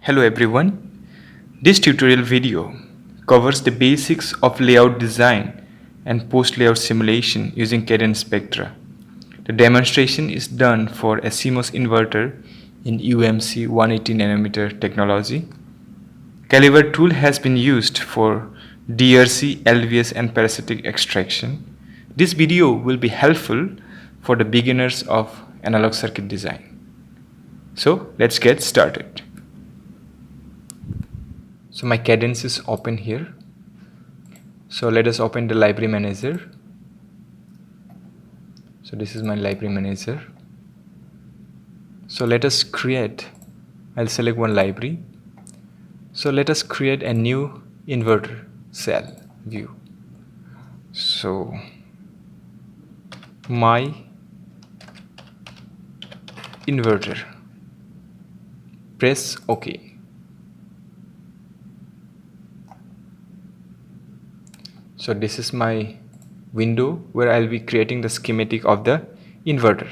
Hello everyone. This tutorial video covers the basics of layout design and post-layout simulation using Cadence Spectre. The demonstration is done for a CMOS inverter in UMC 180nm technology. Calibre tool has been used for DRC, LVS and parasitic extraction. This video will be helpful for the beginners of analog circuit design. So let's get started. So my Cadence is open here. So let us open the library manager. So this is my library manager. So let us create, I'll select one library. So let us create a new inverter cell view. So my inverter, press OK. So this is my window where I'll be creating the schematic of the inverter.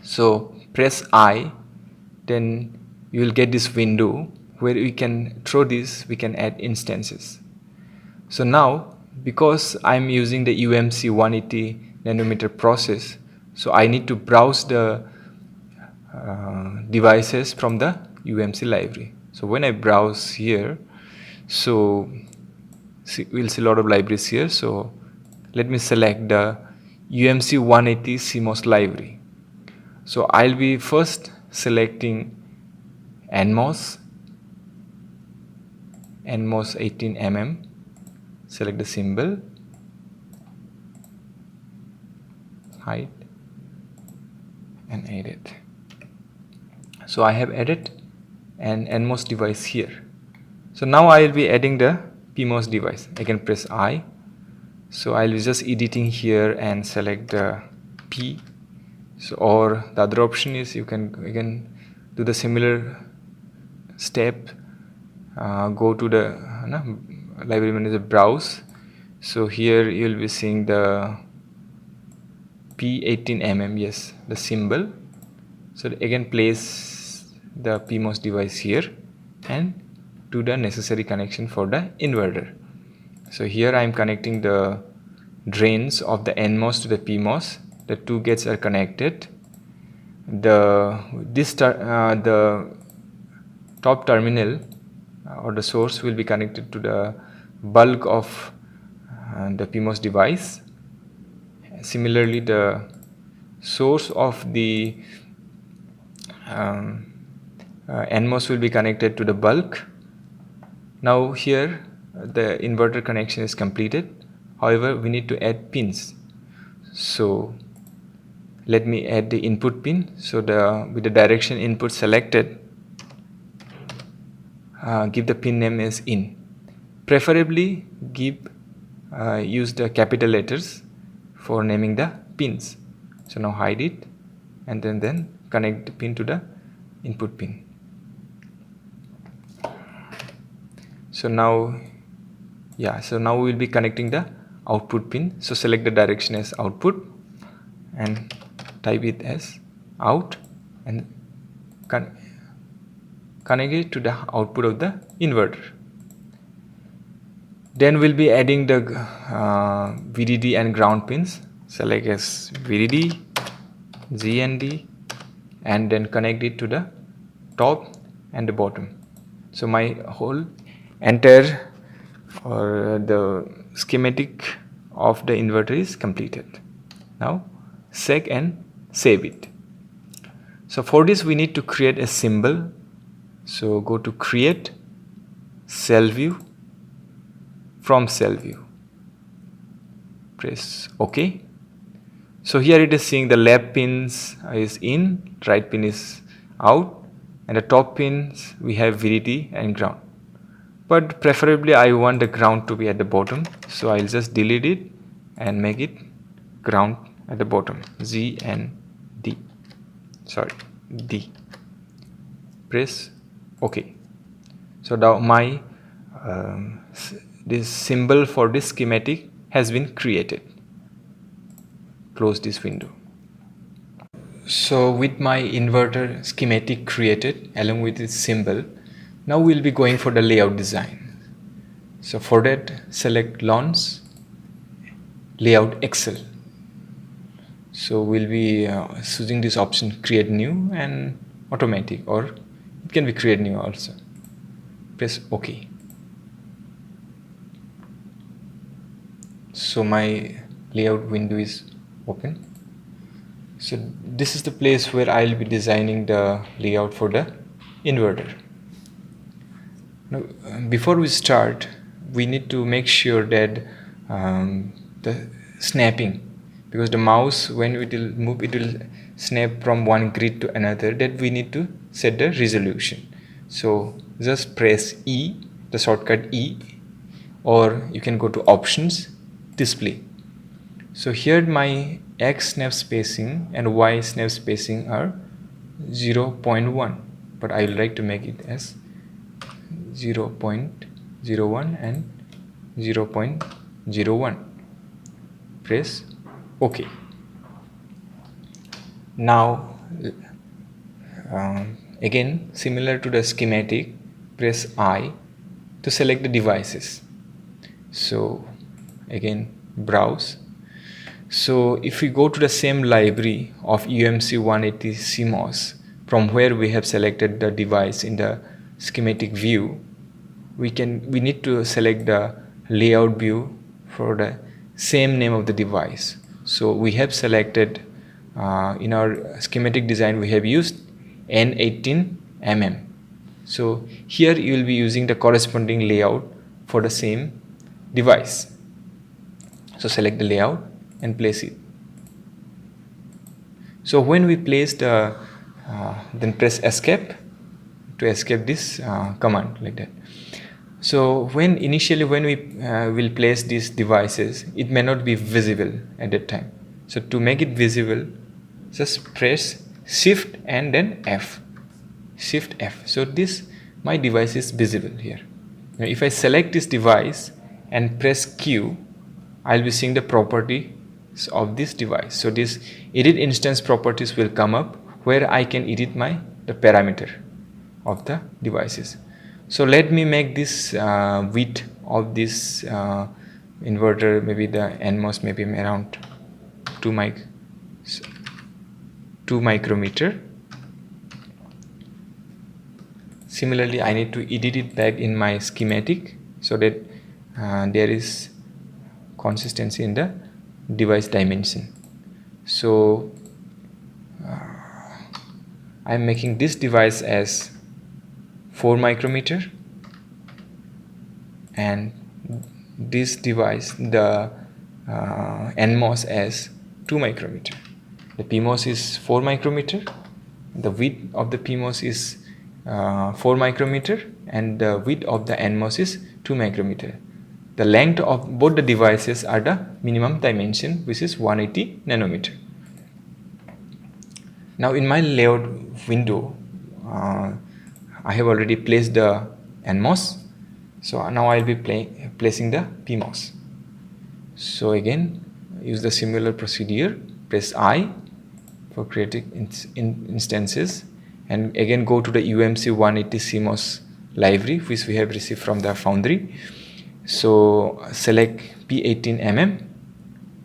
So press I, then you will get this window where we can throw this, we can add instances. So now because I'm using the UMC 180nm process, so I need to browse the devices from the UMC library. So when I browse here, so we'll see a lot of libraries here. So let me select the UMC 180 CMOS library. So I'll be first selecting NMOS 18mm, select the symbol, hide and edit. So I have added an NMOS device here. So now I will be adding the PMOS device. I can press I. So I'll be just editing here and select the P. So or the other option is you can again do the similar step. Go to the library manager, browse. So here you'll be seeing the P18mm, yes, the symbol. So again place the PMOS device here and do the necessary connection for the inverter. So here I am connecting the drains of the NMOS to the PMOS. The two gates are connected. The top terminal or the source will be connected to the bulk of the PMOS device. Similarly, the source of the NMOS will be connected to the bulk. Now here the inverter connection is completed. However, we need to add pins. So let me add the input pin. So with the direction input selected, give the pin name as in. Preferably use the capital letters for naming the pins. So now hide it and then connect the pin to the input pin. So now we'll be connecting the output pin. So select the direction as output and type it as out and connect it to the output of the inverter. Then we'll be adding the VDD and ground pins. Select as VDD, GND and then connect it to the top and the bottom. So my whole entire or the schematic of the inverter is completed. Now sec and save it. So for this we need to create a symbol. So go to create cell view, from cell view, press OK. So here it is seeing the left pins is in, right pin is out, and the top pins we have VDD and ground. But preferably I want the ground to be at the bottom, so I'll just delete it and make it ground at the bottom, G and D. Sorry, D. Press OK. So now my this symbol for this schematic has been created. Close this window. So with my inverter schematic created along with its symbol, Now we'll be going for the layout design. So for that, select Launch, Layout Excel. So we'll be choosing this option, create new and automatic, or it can be create new also. Press OK. So my layout window is open. So this is the place where I'll be designing the layout for the inverter. Now, before we start, we need to make sure that the snapping, because the mouse, when it will move, it will snap from one grid to another, that we need to set the resolution. So just press E, the shortcut E, or you can go to Options, Display. So here my X snap spacing and Y snap spacing are 0.1, but I would like to make it as 0.01 and 0.01. Press OK. Now again, similar to the schematic, press I to select the devices. So again, browse. So if we go to the same library of UMC 180 CMOS, from where we have selected the device in the schematic view, we need to select the layout view for the same name of the device. So we have selected in our schematic design, we have used N18mm. So here you will be using the corresponding layout for the same device. So select the layout and place it. So when we place the then press escape to escape this command, like that. So initially when we will place these devices, it may not be visible at that time. So to make it visible, just press Shift and then F. Shift F. So my device is visible here. Now if I select this device and press Q, I'll be seeing the properties of this device. So this edit instance properties will come up, where I can edit the parameter of the devices. So let me make this width of this inverter, maybe the NMOS, maybe around 2 micrometer. Similarly, I need to edit it back in my schematic so that there is consistency in the device dimension. So I'm making this device as 4 micrometer and this device, the NMOS, as 2 micrometer. The PMOS is 4 micrometer, the width of the PMOS is 4 micrometer and the width of the NMOS is 2 micrometer. The length of both the devices are the minimum dimension, which is 180 nanometer. Now in my layout window, I have already placed the NMOS. So now I'll be placing the PMOS. So again, use the similar procedure. Press I for creating instances, and again go to the UMC 180 CMOS library, which we have received from the foundry. So select P18mm,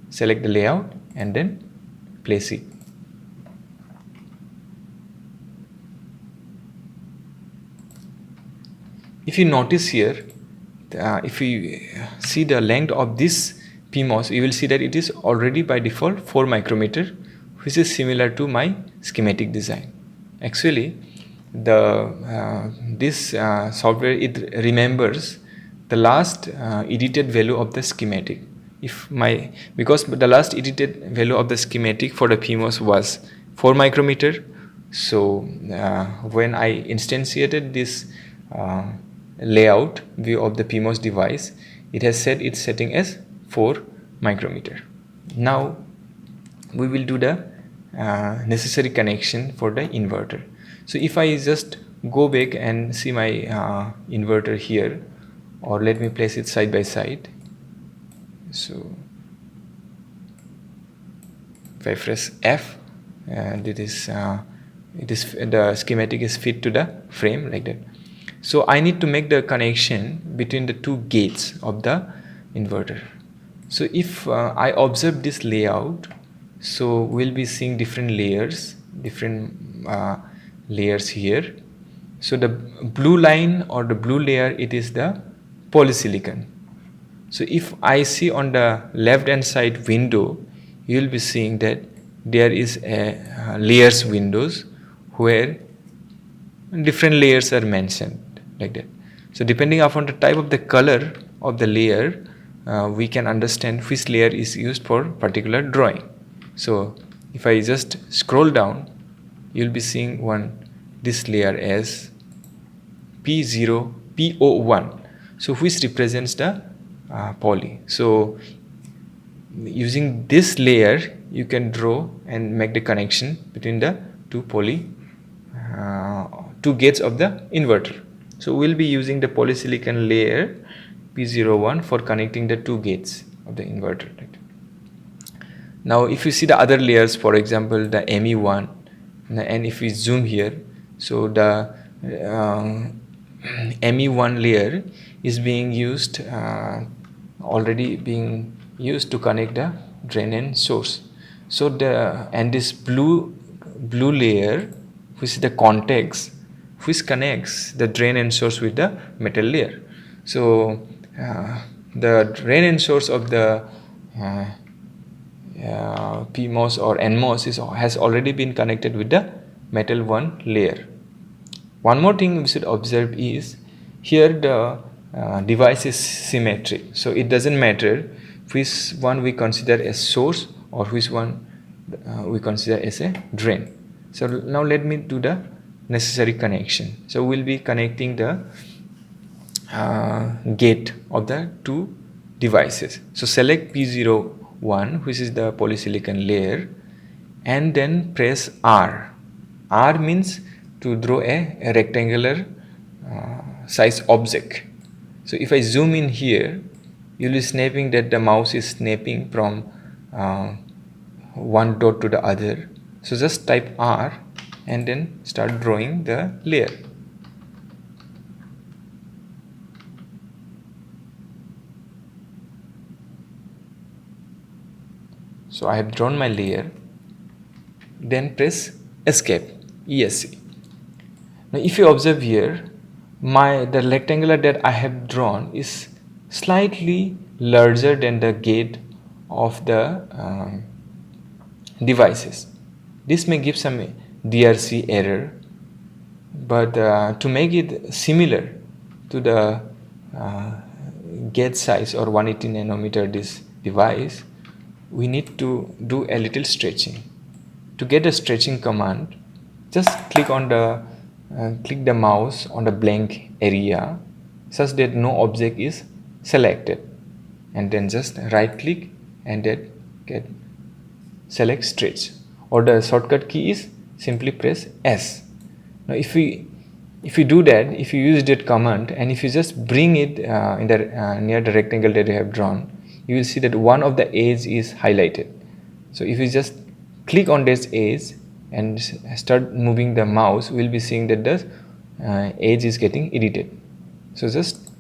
select the layout and then place it. If you notice here, if you see the length of this PMOS, you will see that it is already by default 4 micrometer, which is similar to my schematic design. Actually, this software, it remembers the last edited value of the schematic. Because the last edited value of the schematic for the PMOS was 4 micrometer. So when I instantiated this layout view of the PMOS device, it has set its setting as 4 micrometer. Now we will do the necessary connection for the inverter. So if I just go back and see my inverter here, or let me place it side by side. So if I press F, and the schematic is fit to the frame, like that. So I need to make the connection between the two gates of the inverter. So if I observe this layout, so we'll be seeing different layers here. So the blue line or the blue layer, it is the polysilicon. So if I see on the left hand side window, you will be seeing that there is a layers windows where different layers are mentioned like that. So depending upon the type of the color of the layer, we can understand which layer is used for particular drawing. So if I just scroll down, you'll be seeing this layer as PO1, so which represents the poly. So using this layer, you can draw and make the connection between the two gates of the inverter. So we'll be using the polysilicon layer P01 for connecting the two gates of the inverter. Now if you see the other layers, for example the ME1, and if we zoom here, so the ME1 layer is being used, already being used to connect the drain and source. So this blue layer, which is the contacts, which connects the drain and source with the metal layer. So the drain and source of the PMOS or NMOS has already been connected with the metal 1 layer. One more thing we should observe is here the device is symmetric, so it doesn't matter which one we consider as source or which one we consider as a drain. So now let me do the necessary connection. So we'll be connecting the gate of the two devices. So select P01, which is the polysilicon layer, and then press R. R means to draw a rectangular size object. So if I zoom in here, you'll be snapping that the mouse is snapping from one dot to the other. So just type R and then start drawing the layer. So I have drawn my layer, then press escape, ESC. Now if you observe here, the rectangular that I have drawn is slightly larger than the gate of the devices. This may give some DRC error, but to make it similar to the gate size or 180 nanometer this device, we need to do a little stretching. To get a stretching command, just click the mouse on the blank area such that no object is selected, and then just right click and then select stretch, or the shortcut key is simply press S. Now if you do that, if you use that command and if you just bring it near the rectangle that you have drawn, you will see that one of the edge is highlighted. So if you just click on this edge and start moving the mouse, we'll be seeing that the edge is getting edited. So just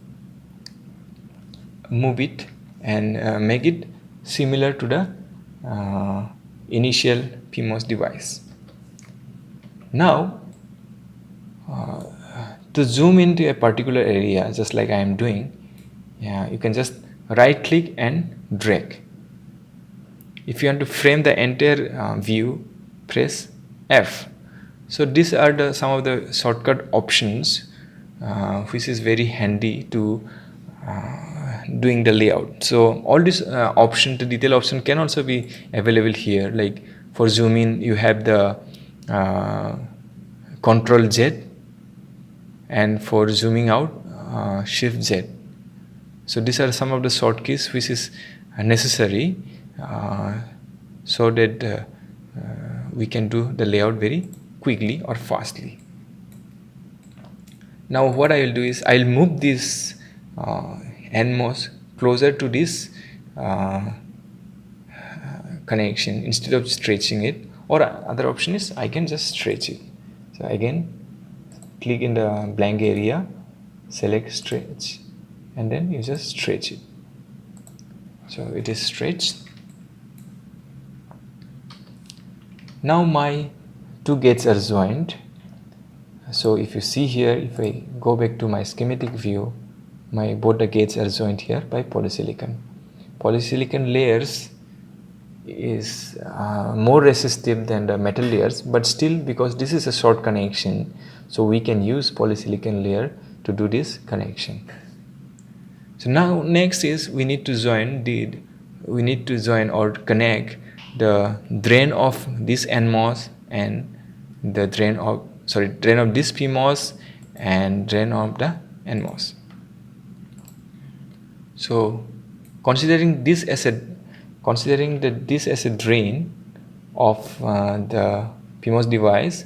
move it and make it similar to the initial PMOS device. Now to zoom into a particular area, just like I am doing, you can just right click and drag. If you want to frame the entire view, press F. So these are some of the shortcut options which is very handy to doing the layout. So all these options, the detail option can also be available here. Like for zoom in, you have the Control Z, and for zooming out, Shift Z. So these are some of the shortkeys which is necessary so that we can do the layout very quickly or fastly. Now what I will do is I will move this NMOS closer to this connection instead of stretching it, or other option is I can just stretch it. So again, click in the blank area select stretch, and then you just stretch it. So it is stretched. Now my two gates are joined. So if you see here, if I go back to my schematic view, both the gates are joined here by polysilicon. Polysilicon layers is more resistive than the metal layers, but still, because this is a short connection, so we can use polysilicon layer to do this connection. So now next is we need to join or connect the drain of this NMOS and the drain of this PMOS and drain of the NMOS. So considering this as a drain of the PMOS device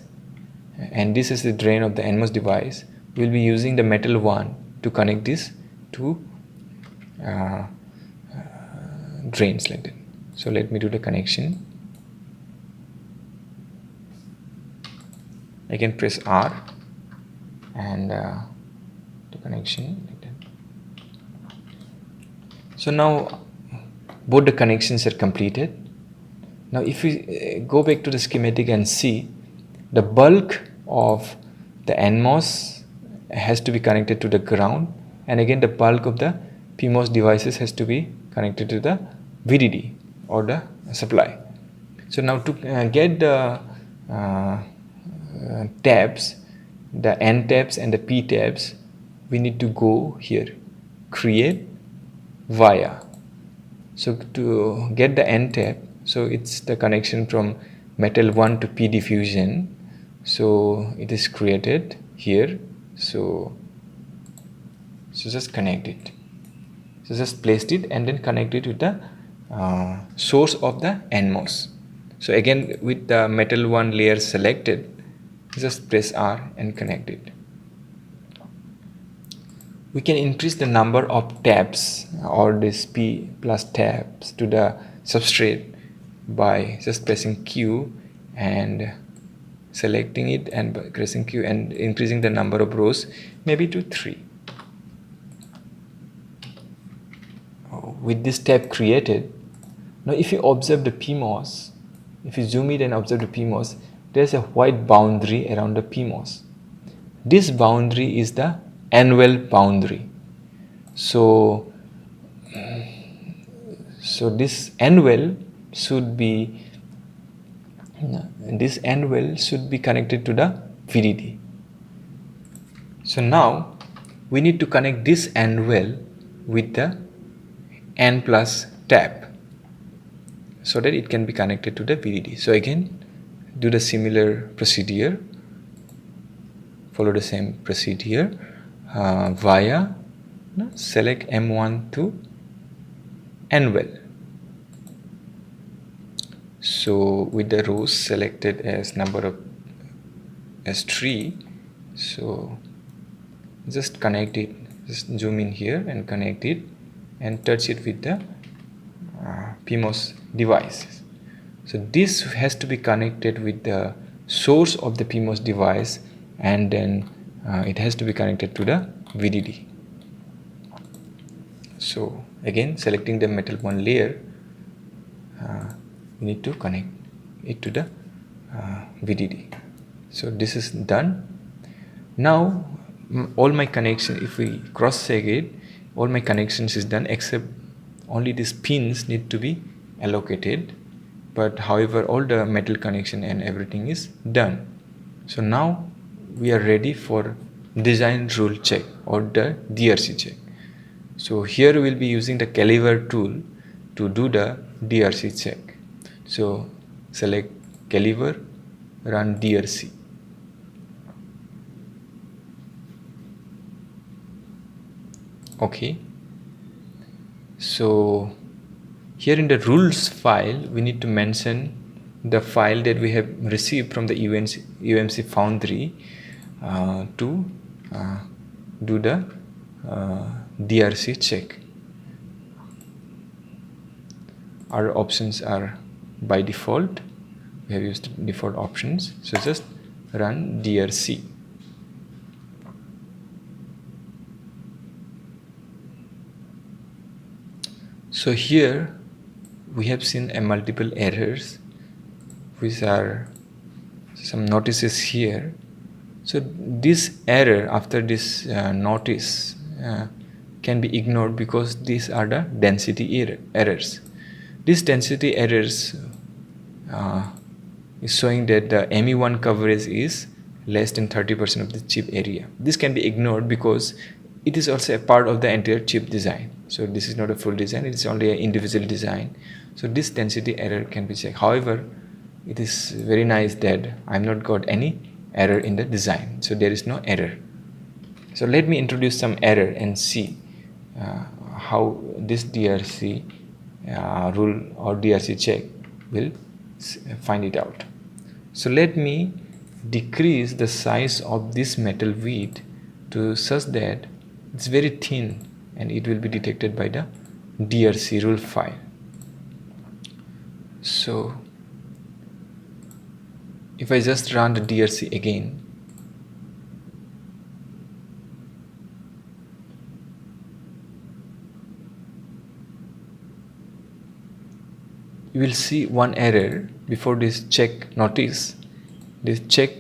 and this is the drain of the NMOS device, we'll be using the metal one to connect this to drains like that. So let me do the connection. I can press R and the connection like that. So now both the connections are completed. Now if we go back to the schematic and see, the bulk of the NMOS has to be connected to the ground, and again the bulk of the PMOS devices has to be connected to the VDD or the supply. So now to get the tabs, the N tabs and the P tabs, we need to go here, create via. So to get the N tab, so it's the connection from metal 1 to P diffusion. So it is created here. So just connect it. So just placed it and then connect it with the source of the NMOS. So again with the metal 1 layer selected, just press R and connect it. We can increase the number of tabs or this P plus tabs to the substrate by just pressing Q and selecting it and pressing Q and increasing the number of rows maybe to 3. With this tab created, now if you observe the PMOS, if you zoom in and observe the PMOS, there's a white boundary around the PMOS. This boundary is the N-well boundary. So this N-well should be connected to the VDD. So now we need to connect this N-well with the N plus tab so that it can be connected to the VDD. So again, do the similar procedure, follow the same procedure via select M1 to N-well. So with the rows selected as number of as 3, so just connect it, just zoom in here and connect it and touch it with the PMOS devices. So this has to be connected with the source of the PMOS device, and then it has to be connected to the VDD. So again, selecting the metal 1 layer, we need to connect it to the VDD. So this is done. Now all my connection, if we cross check it, all my connections is done except only these pins need to be allocated, but however all the metal connection and everything is done. So now we are ready for design rule check or the DRC check. So here we will be using the Calibre tool to do the DRC check. So select Calibre, run DRC. Okay, so here in the rules file we need to mention the file that we have received from the UMC Foundry to do the DRC check. Our options are by default, we have used default options, so just run DRC. So here we have seen a multiple errors, which are some notices here. So this error after this notice can be ignored because these are the density errors. These density errors is showing that the ME1 coverage is less than 30% of the chip area. This can be ignored because it is also a part of the entire chip design. So this is not a full design, it is only an individual design. So this density error can be checked. However, it is very nice that I have not got any error in the design. So there is no error. So let me introduce some error and see how this DRC rule or DRC check will find it out. So let me decrease the size of this metal width to such that it's very thin and it will be detected by the DRC rule file. So if I just run the DRC again, you will see one error before this check notice, this check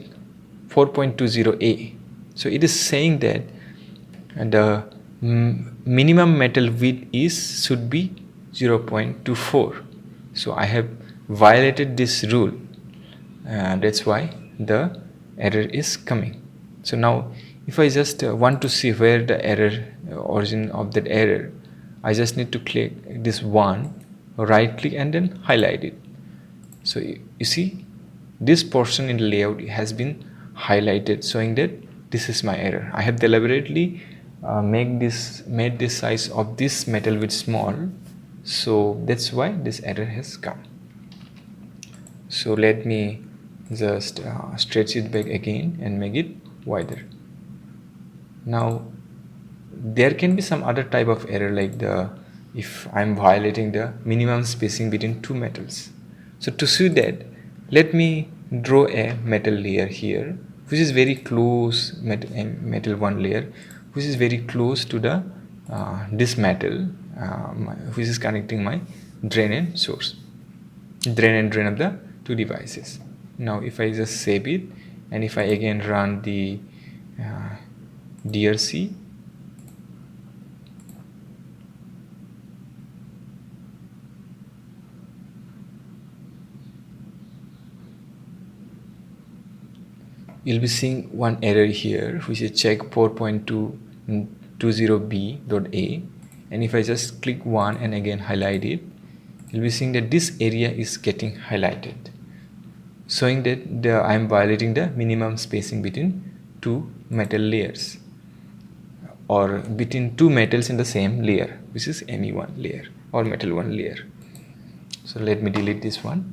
4.20a. So it is saying that the minimum metal width should be 0.24. So I have violated this rule. That's why the error is coming. So now if I just want to see where the error origin of that error, I just need to click this one, right click and then highlight it. So you see this portion in the layout has been highlighted, showing that this is my error. I have deliberately made this size of this metal width small, so that's why this error has come. So let me just stretch it back again and make it wider. Now there can be some other type of error, like if I'm violating the minimum spacing between two metals. So to see that, let me draw a metal layer here, which is very close, metal one layer, which is very close to the this metal, which is connecting my drain and source, drain of the two devices. Now if I just save it and if I again run the DRC, you'll be seeing one error here, which is check 4.20b.a, and if I just click one and again highlight it, you'll be seeing that this area is getting highlighted, showing that I am violating the minimum spacing between two metal layers, or between two metals in the same layer, which is ME1 layer or metal 1 layer. So let me delete this one.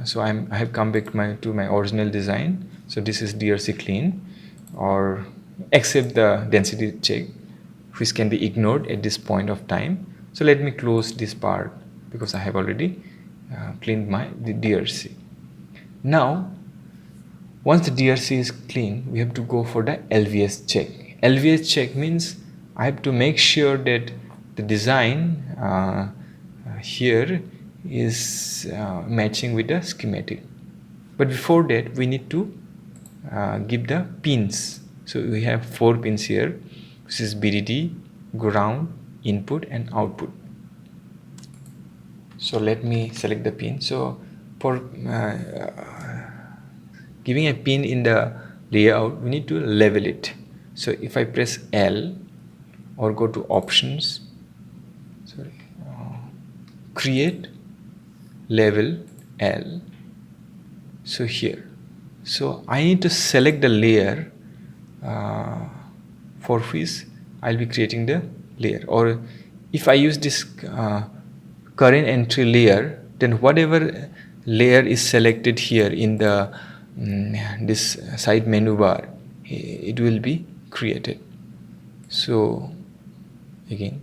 So I have come back to my original design. So this is DRC clean, or except the density check, which can be ignored at this point of time. So let me close this part because I have already cleaned the DRC. Now once the DRC is clean, we have to go for the LVS check. LVS check means I have to make sure that the design here is matching with the schematic. But before that, we need to give the pins. So we have 4 pins here, which is VDD, ground, input and output. So let me select the pin. So for giving a pin in the layout, we need to level it. So if I press L or go to options, create level L. So here, so I need to select the layer for which I'll be creating the layer, or if I use this current entry layer, then whatever layer is selected here in the this side menu bar, it will be created. So again,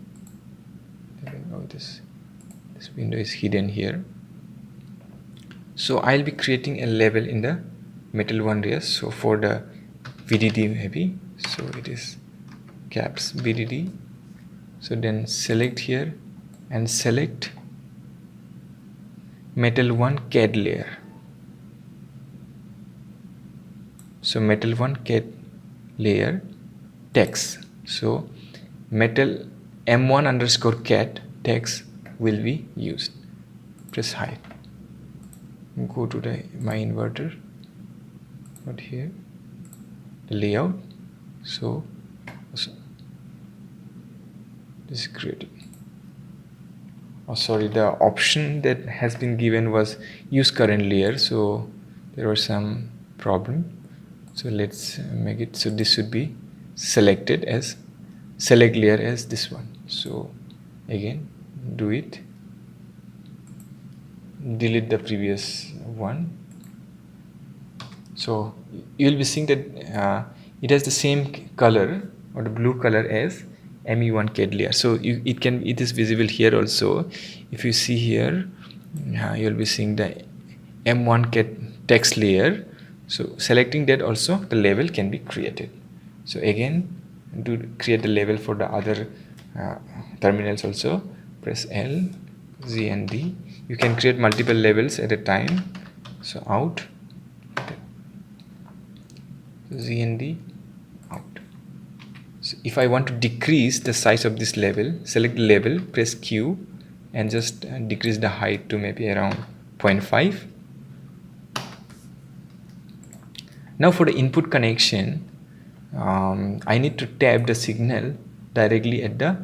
this window is hidden here. So I'll be creating a level in the metal 1 layer. So for the VDD maybe, so it is caps VDD So then select here and select metal 1 CAD layer. So metal 1 CAD layer text. So metal M1 underscore CAD text will be used. Press hide. Go to my inverter. Not here. The layout. So this is created. Oh, sorry, the option that has been given was use current layer, so there was some problem. So let's make it so this should be selected as select layer as this one. So again do it, delete the previous one. So you will be seeing that it has the same color or the blue color as ME1 CAD layer. So it is visible here also. If you see here, you will be seeing the M1 CAD text layer. So selecting that also, the label can be created. So again, to create the label for the other terminals also, press L, Z and D. You can create multiple labels at a time. So out, Z and D, out. So if I want to decrease the size of this label, select the label, press Q and just decrease the height to maybe around 0.5. Now for the input connection, I need to tap the signal directly at the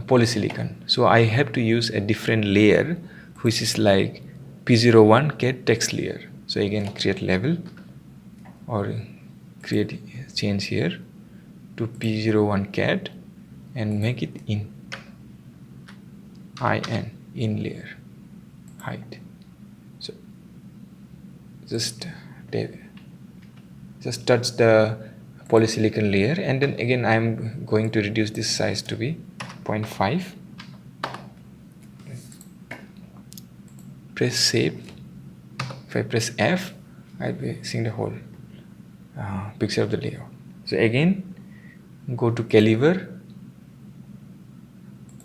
polysilicon. So I have to use a different layer which is like P01 CAD text layer. So again create label or change here to P01 CAD and make it in layer height. So just touch the polysilicon layer and then again I am going to reduce this size to be 0.5. Press save. If I press F, I'll be seeing the whole picture of the layout. So again go to Calibre,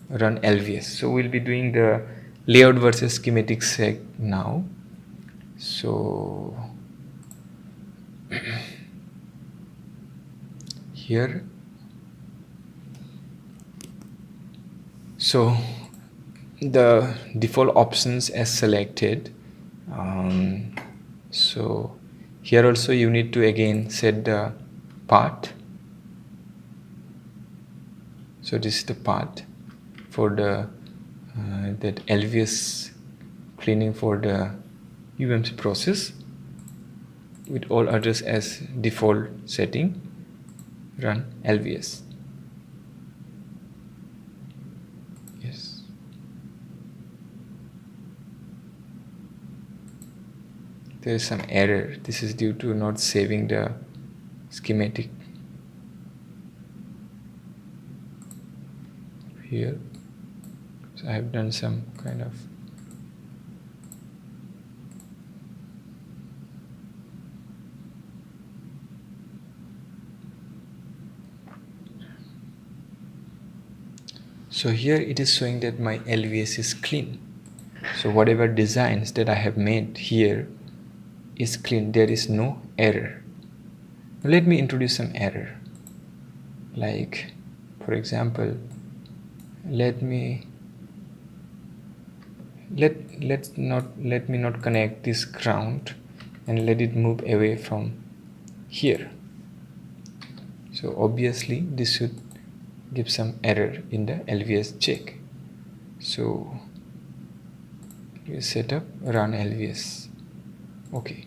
run LVS. So we'll be doing the layout versus schematic sec now. So here, so the default options as selected. So here also you need to again set the path. So this is the path for the that LVS cleaning for the UMC process with all others as default setting. Run LVS. Yes. There is some error. This is due to not saving the schematic here. So I have done some kind of so here it is showing that my LVS is clean. So whatever designs that I have made here is clean. There is no error. Now let me introduce some error. Like for example, let me not connect this ground and let it move away from here. So obviously this should give some error in the LVS check. So you set up run LVS. Okay.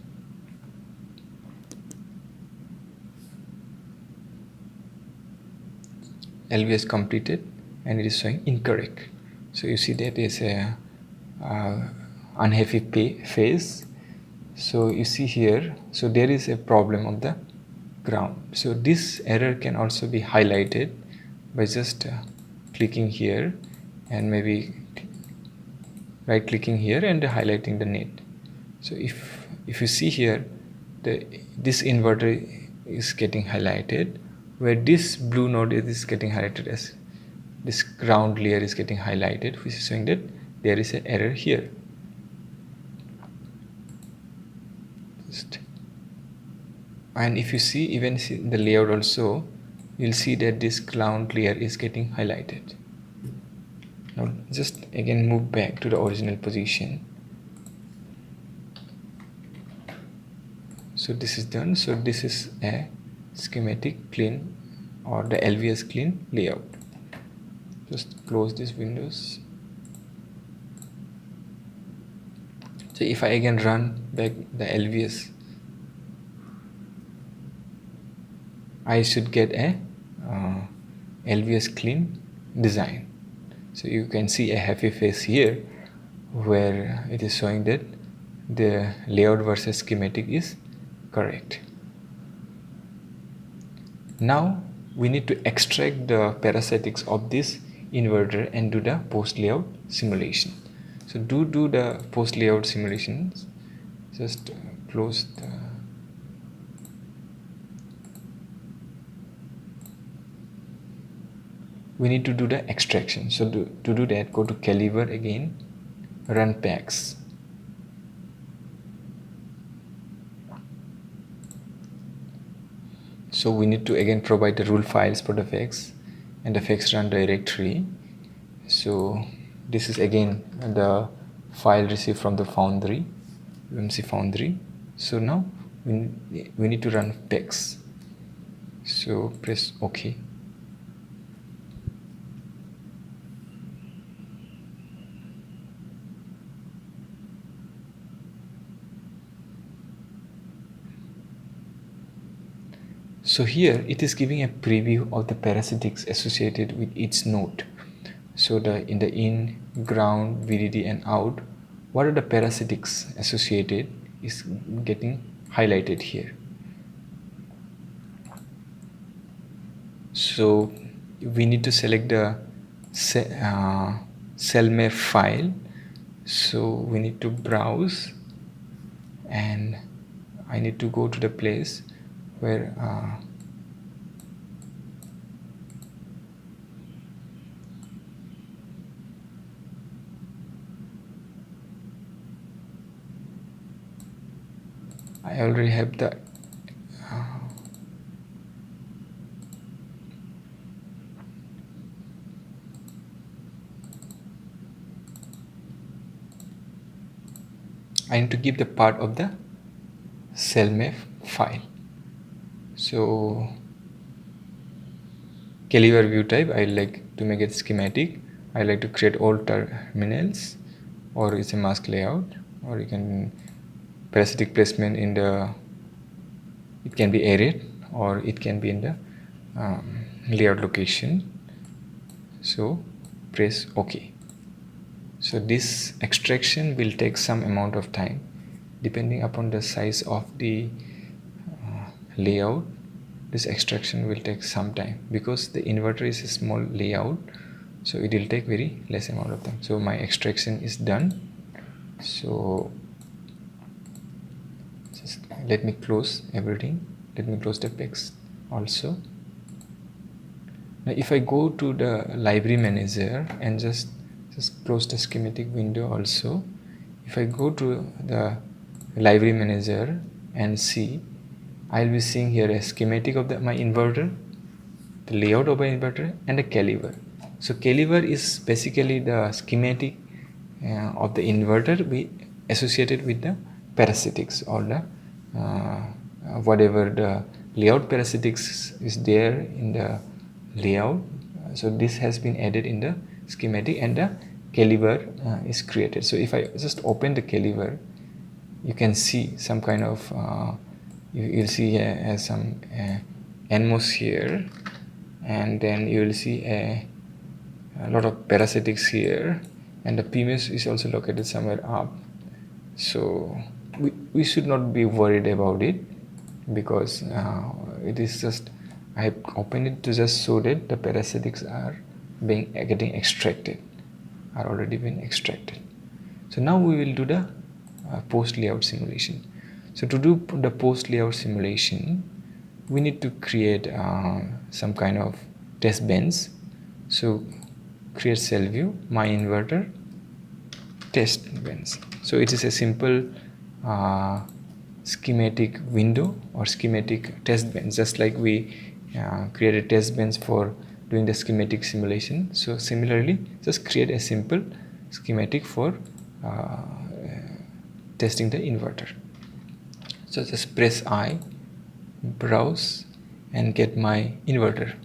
LVS completed and it is showing incorrect. So you see that is a unhappy phase. So you see here, so there is a problem on the ground. So this error can also be highlighted by just clicking here and maybe right clicking here and highlighting the net. So if you see here, this inverter is getting highlighted, where this blue node is getting highlighted as this ground layer is getting highlighted, which is showing that there is an error here. And if you see, even in the layout also, you'll see that this ground layer is getting highlighted. Now just again move back to the original position. So this is done. So this is a schematic clean, or the LVS clean layout. Just close these windows. So if I again run back the LVS, I should get a LVS clean design. So you can see a happy face here, where it is showing that the layout versus schematic is correct. Now we need to extract the parasitics of this inverter and do the post layout simulation. So do the post layout simulations. Just close the we need to do the extraction. So to do that, go to Calibre again, run packs. So we need to again provide the rule files for the FX and the FX run directory. So this is again the file received from the foundry, UMC foundry. So now we need to run PEX. So press OK. So here it is giving a preview of the parasitics associated with each node. So in the in, ground, VDD and out, what are the parasitics associated is getting highlighted here. So we need to select the cellmap file. So we need to browse, and I need to go to the place where I already have the I need to give the part of the cellmap file. So Calibre view type, I like to make it schematic. I like to create all terminals, or it's a mask layout, or you can parasitic placement in the, it can be arrayed or it can be in the layout location. So press OK. So this extraction will take some amount of time depending upon the size of the layout. This extraction will take some time because the inverter is a small layout, so it will take very less amount of time. So my extraction is done. So just let me close everything. Let me close the PEX also. Now if I go to the library manager and just close the schematic window also, if I go to the library manager and see, I'll be seeing here a schematic of my inverter, the layout of my inverter, and a Calibre. So Calibre is basically the schematic of the inverter associated with the parasitics, or the whatever the layout parasitics is there in the layout. So this has been added in the schematic, and the Calibre is created. So if I just open the Calibre, you can see some kind of you'll see some NMOS here, and then you will see a lot of parasitics here, and the PMOS is also located somewhere up. So we should not be worried about it, because it is just, I have opened it to just show that the parasitics are getting extracted, are already been extracted. So now we will do the post layout simulation. So to do the post layout simulation, we need to create some kind of test bench. So create cell view, my inverter, test bench. So it is a simple schematic window or schematic test bench, just like we create a test bench for doing the schematic simulation. So similarly, just create a simple schematic for testing the inverter. So just press I, browse, and get my inverter.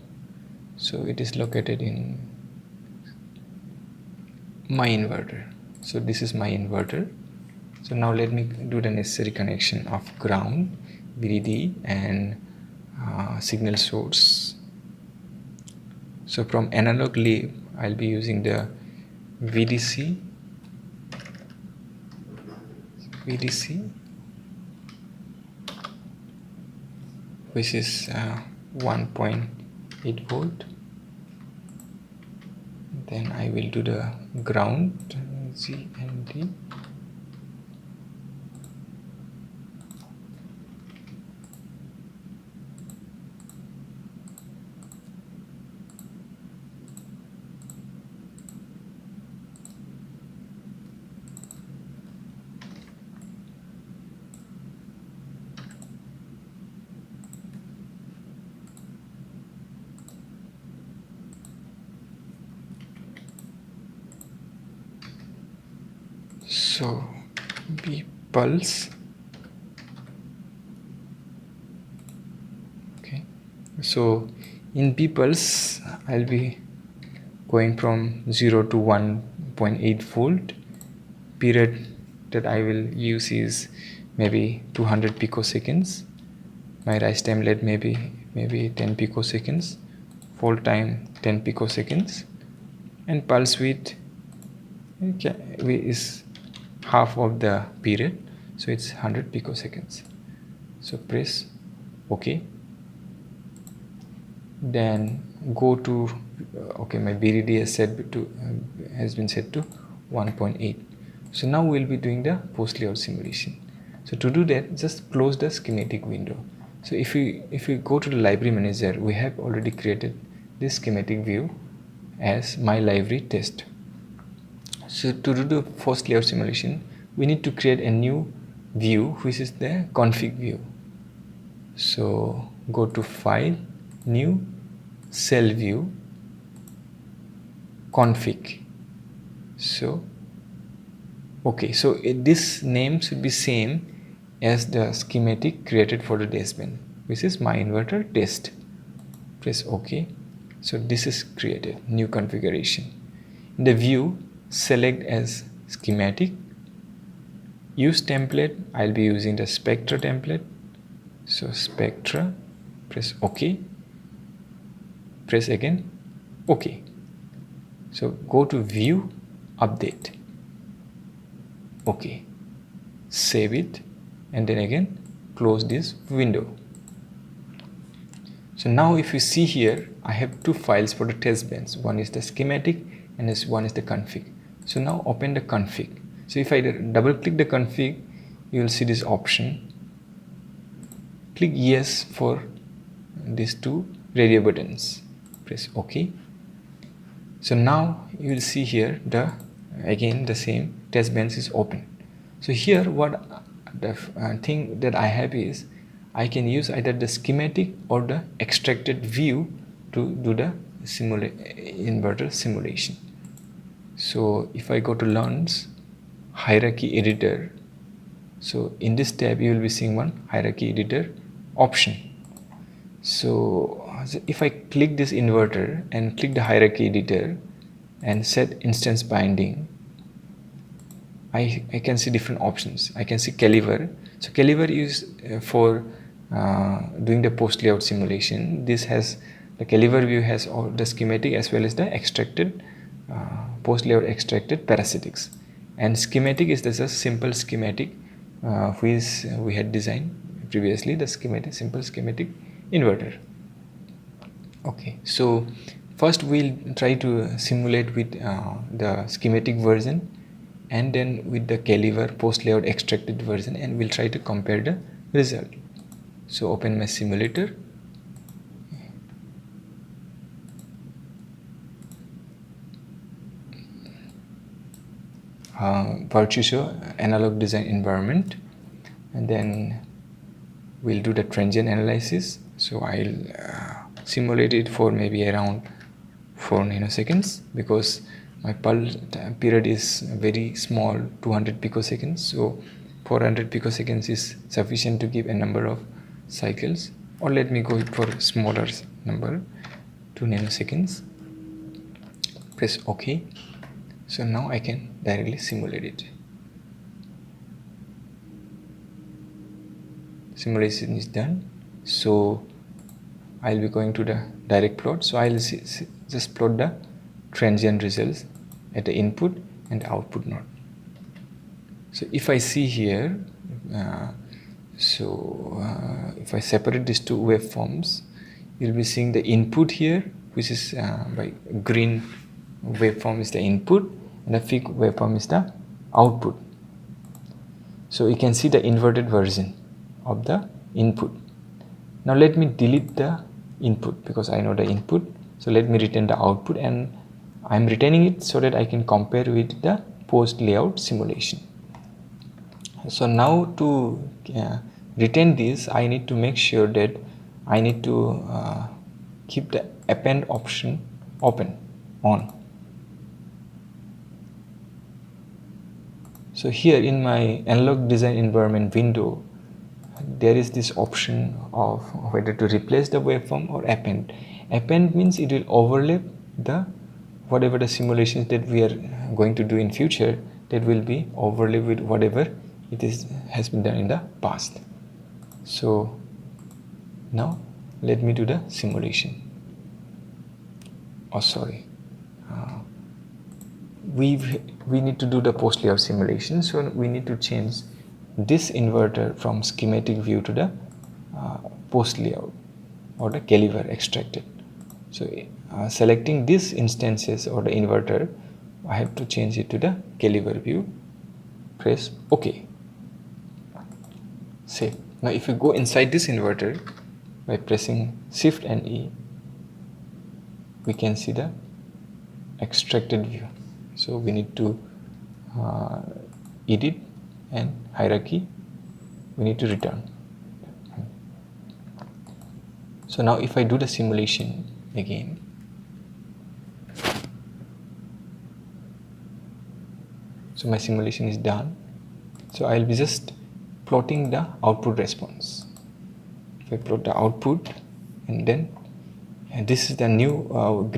So it is located in my inverter. So this is my inverter. So now let me do the necessary connection of ground, VDD, and signal source. So from analog lab, I'll be using the VDC, which is 1.8 volt. Then I will do the ground, G and D. So B pulse. Okay, so in B pulse I'll be going from 0 to 1.8 volt. Period that I will use is maybe 200 picoseconds. My rise time led maybe 10 picoseconds. Fall time 10 picoseconds, and pulse width is half of the period, so it's 100 picoseconds. So press OK. Then go to okay, my VDD has been set to 1.8. So now we'll be doing the post layout simulation. So to do that, just close the schematic window. So if we go to the library manager, we have already created this schematic view as my library test. So to do the post layout simulation, we need to create a new view, which is the config view. So go to File, New, Cell View, Config. So okay, so this name should be same as the schematic created for the dashband, which is my inverter test. Press OK. So this is created, new configuration. In the view, select as schematic. Use template, I'll be using the Spectre template. So Spectre, press OK. Press again OK. So go to View, Update. OK. Save it, and then again close this window. So now if you see here, I have two files for the test bench. One is the schematic and one is the config. So now open the config. So if I double click the config, you will see this option. Click yes for these two radio buttons. Press OK. So now you will see here again the same test bench is open. So here what the thing that I have is I can use either the schematic or the extracted view to do the inverter simulation. So if I go to Learns, Hierarchy Editor, so in this tab you will be seeing one Hierarchy Editor option. So if I click this inverter and click the Hierarchy Editor and set instance binding, I can see different options. I can see Calibre. So Calibre is for doing the post layout simulation. This has the Calibre view has all the schematic as well as the extracted post layout extracted parasitics. And schematic is just a simple schematic which we had designed previously, the simple schematic inverter. Okay, so first we'll try to simulate with the schematic version, and then with the Calibre post layout extracted version, and we'll try to compare the result. So open my simulator. virtuoso analog design environment, and then we'll do the transient analysis. So I'll simulate it for maybe around 4 nanoseconds, because my pulse period is very small, 200 picoseconds. So 400 picoseconds is sufficient to give a number of cycles, or let me go for a smaller number, 2 nanoseconds. Press OK. So now I can directly simulate it. Simulation is done. So I'll be going to the direct plot. So I'll just plot the transient results at the input and the output node. So if I see here, if I separate these two waveforms, you'll be seeing the input here, which is by green waveform is the input, and the fig waveform is the output. So you can see the inverted version of the input. Now let me delete the input, because I know the input. So let me retain the output, and I'm retaining it so that I can compare with the post layout simulation. So now to retain this, I need to make sure that I need to keep the append option on. So here in my analog design environment window, there is this option of whether to replace the waveform or append. Append means it will overlap the whatever the simulations that we are going to do in future, that will be overlap with whatever has been done in the past. So now let me do the simulation. We need to do the post layout simulation, so we need to change this inverter from schematic view to the post layout or the Calibre extracted. So selecting these instances or the inverter, I have to change it to the Calibre view. Press OK. Save. Now if you go inside this inverter by pressing Shift and E, we can see the extracted view. So we need to edit and hierarchy, we need to return. So now if I do the simulation again, so my simulation is done. So I'll be just plotting the output response. If I plot the output, and then this is the new,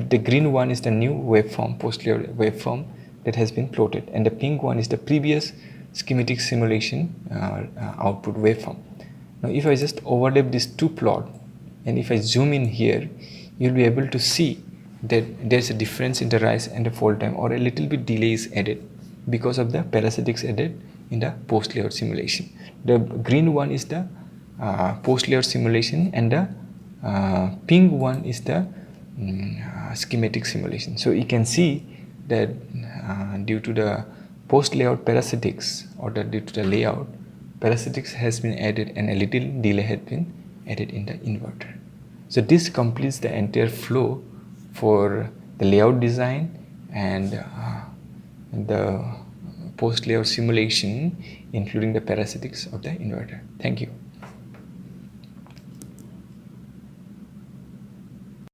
the green one is the new waveform, post layout waveform that has been plotted, and the pink one is the previous schematic simulation output waveform. Now if I just overlap these two plots, and if I zoom in here, you'll be able to see that there's a difference in the rise and the fall time, or a little bit delay is added because of the parasitics added in the post layout simulation. The green one is the post layout simulation, and the pink one is the schematic simulation. So you can see that due to the post layout parasitics, or due to the layout, parasitics has been added and a little delay has been added in the inverter. So this completes the entire flow for the layout design and the post layout simulation, including the parasitics of the inverter. Thank you.